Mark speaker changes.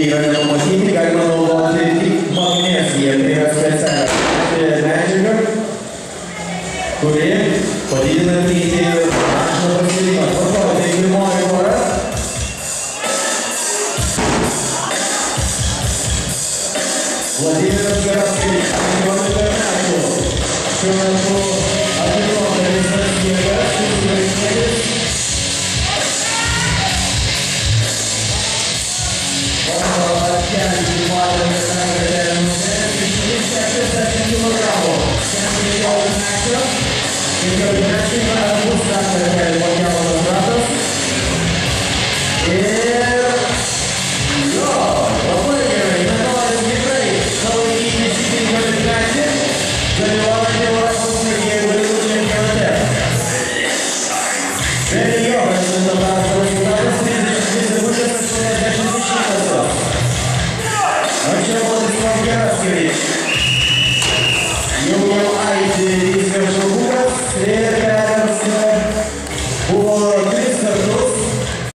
Speaker 1: yra nenumatyti, galima naudoti tik magneziją, tai yra specialią medžiagą, kuri padidina greitį ir mažina pasilikimą. Tvarko, tai pirmoji pora. Vladimiras Garavskis, 15 metų. Šiuo metu atiduoda visas jėgas, ukrainietis. Bando atkelti padėlį kartelę numerį, 60 kg. 15 metų. 15 metų bus kartelį pakeltas ratas. Ir jo, labai gerai, metodas tikrai palaikyti šitį kvalifikaciją, dalyvaujant Europos mėgėjų vaikų čempionate. Bet jo, rezultatas 32,86. O čia Vladimiras Garavskis. Jau aidi